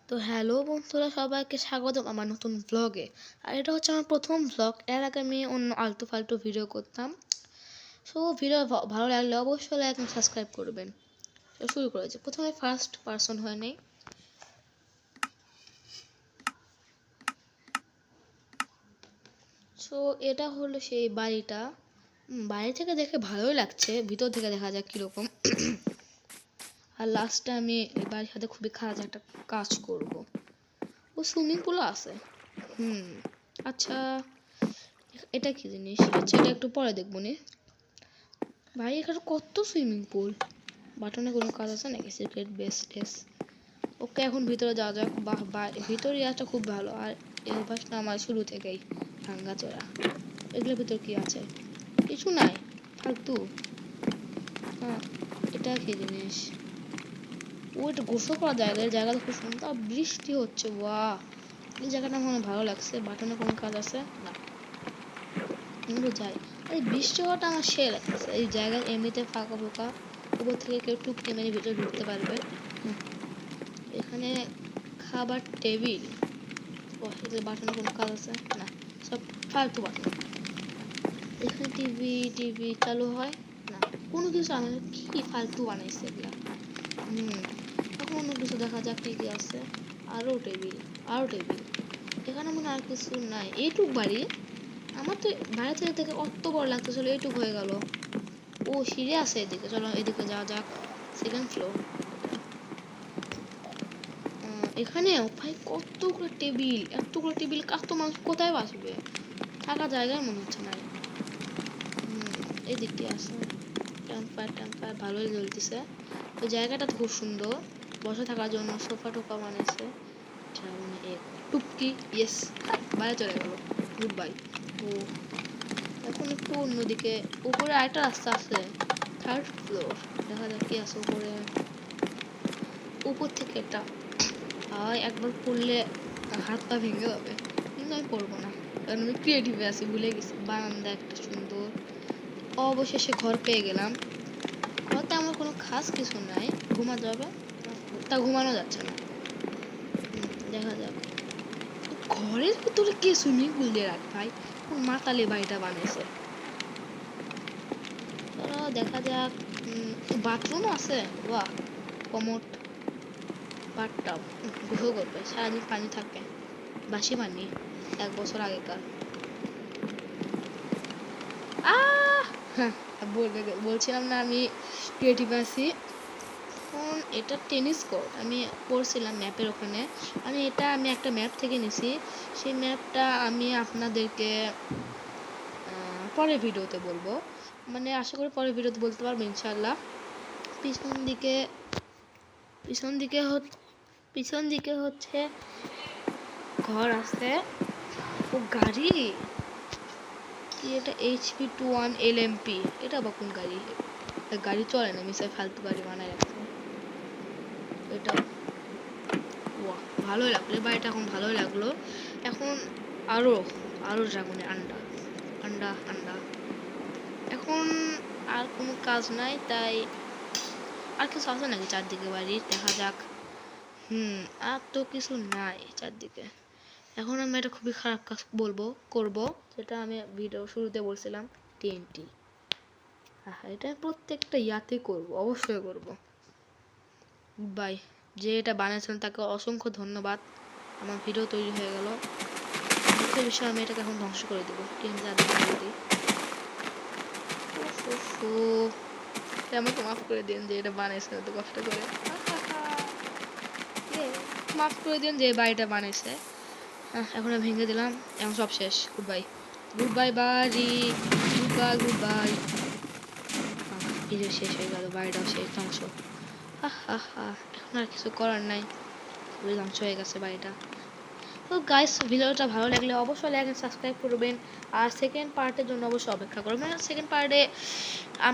তো হ্যালো বন্ধুরা, সবাইকে স্বাগতম আমার নতুন ব্লগে। আর এটা হচ্ছে আমার প্রথম ব্লগ। এর আগে আমি অন্য আলতু ফালতু ভিডিও করতাম। সো ভিডিও ভালো লাগলে অবশ্যই লাইক এবং সাবস্ক্রাইব করবেন। তো শুরু করেছি, প্রথমে ফার্স্ট পারসন হয়ে নেই। সো এটা হলো সেই বাড়িটা। বাইরে থেকে দেখে ভালোই লাগছে, ভিতর থেকে দেখা যাক কীরকম। আর লাস্টে আমি এই বাড়ির সাথে খুবই খারাপ একটা কাজ করব। ও সুইমিং পুলও আছে। আচ্ছা, এটা কি জিনিস? আচ্ছা, এটা একটু পরে দেখবো নি। ভাই এখানে কত সুইমিং পুল। বাটনে কোনো কাজ আছে নাকি? Secret base টেস। ওকে, এখন ভিতরে যাওয়া যাক। বাহ, ভিতরে ইয়াটা খুব ভালো। আর এই অভ্যাসটা আমার শুরু থেকেই ভাঙ্গা চোরা। এগুলোর ভিতর কি আছে? কিছু নাই, ফালতু। হ্যাঁ, এটা কি জিনিস? ও, এটা গোসল করা জায়গা। এই জায়গাটা খুব সুন্দর। বৃষ্টি হচ্ছে, বাহ। এই জায়গাটা আমার ভালো লাগছে। বাটনে কোনো কাজ আছে না? কিন্তু যাই, এই বৃষ্টি হওয়াটা আমার সে লাগতেছে। এই জায়গায় এমনিতে ফাঁকা ফোঁকা, উপর থেকে কেউ টুপকে মেরে ভিতরে ঢুকতে পারবে। এখানে খাবার টেবিল। বাটনে কোনো কাজ আছে না? সব ফালতু বাটন। এখানে টিভি চালু হয় না? কোনো কিছু আমি কি ফালতু বানাইছে এগুলা। এখন অন্য কিছু দেখা যাক কি কি আছে। আরো টেবিল। এখানে মনে আর কিছু নাই। এইটুক বাড়ি। আমার তো বাইরে থেকে দেখে অত বড় লাগতেছিল, এইটুক হয়ে গেল। ও, সিঁড়ি আছে এদিকে, চলো এদিকে যাওয়া যাক। Second floor. এখানে ভাই কতগুলো টেবিল, এতগুলো টেবিল, কত মানুষ কোথায় বসবে? থাকা জায়গায় মনে হচ্ছে না। এদিকে আছে টেম্পার ভালোই জ্বলতেছে। ওই জায়গাটা তো খুব সুন্দর, বসে থাকার জন্য সোফা টোফা বানাইছে। টুপকি, ইয়েস। বাইরে চলে গেল, গুড বাই। ও, এখন একটু অন্যদিকে। উপরে আরেকটা রাস্তা আছে, থার্ড ফ্লোর। দেখা যাক কি আছে উপরে। উপর থেকে একটা একবার পড়লে হাত পা ভেঙে যাবে, কিন্তু আমি পড়বো না, কারণ আমি ক্রিয়েটিভে আছি। ভুলে গেছি। বারান্দা একটা সুন্দর। অবশেষে ঘর পেয়ে গেলাম। ঘরতে আমার কোনো খাস কিছু নাই, ঘুমা যাবে, তা ঘুমানো যাচ্ছে না। দেখা যাক ঘরের ভিতরে কে সুইমিং পুল দিয়ে রাখ ভাই, কোন মাতালে বাড়িটা বানিয়েছে। দেখা যাক। বাথরুম আছে, বাহ। Commode, bathtub. গোসল করবে, সারাদিন পানি থাকে, বাসি পানি, 1 বছর আগেকার। বলছিলাম না আমি ক্রিয়েটিভ আছি। এখন এটা টেনিস কোর্ট। আমি পড়ছিলাম ম্যাপের ওখানে। আমি একটা ম্যাপ থেকে নিছি। সেই ম্যাপটা আমি আপনাদেরকে পরের ভিডিওতে বলবো। মানে আশা করি পরের ভিডিওতে বলতে পারবো ইনশাল্লাহ। পিছন দিকে হচ্ছে ঘর আছে। ও, গাড়ি কি এটা? HP21 LMP। এটা বা কোন গাড়ি? গাড়ি চলে না, মিশাই ফালতু গাড়ি বানায় রাখছে এটা। ওয়া, ভালোই লাগলো বাড়িটা, এখন ভালোই লাগলো। এখন আরো ড্রাগনের আন্ডা। এখন আর কোনো কাজ নাই, তাই আর কিছু আছে নাকি চারদিকে বাড়ির? দেখা যাক। আর তো কিছু নাই চারদিকে। এখন আমি একটা খুবই খারাপ কাজ করব, যেটা আমি ভিডিও শুরুতে বলছিলাম, TNT। এটা প্রত্যেকটা ইয়াতে করব, অবশ্যই করব। বাই। যে এটা বানিয়েছিলেন তাকে অসংখ্য ধন্যবাদ। আমার ভিডিও তৈরি হয়ে গেল। দুঃখের বিষয়, আমি এটাকে এখন ধ্বংস করে দেবো। আমাকে মাফ করে দিন যে এটা বানিয়েছে এত কষ্ট করে। মাফ করে দিন যে বাড়িটা বানিয়েছে। এখন আমি ভেঙে দিলাম। এখন সব শেষ। গুড বাই বাড়ি, গুড বাই। ভিডিও শেষ হয়ে গেল, বাড়িটাও শেষ, ধ্বংস। এখন আর কিছু করার নাই, খুবই ধ্বংস হয়ে গেছে বাড়িটা। তো গাইস, ভিডিওটা ভালো লাগলে অবশ্যই লাইক এন্ড সাবস্ক্রাইব করবেন। আর সেকেন্ড পার্টের জন্য অবশ্যই অপেক্ষা করবেন। সেকেন্ড পার্টে আমরা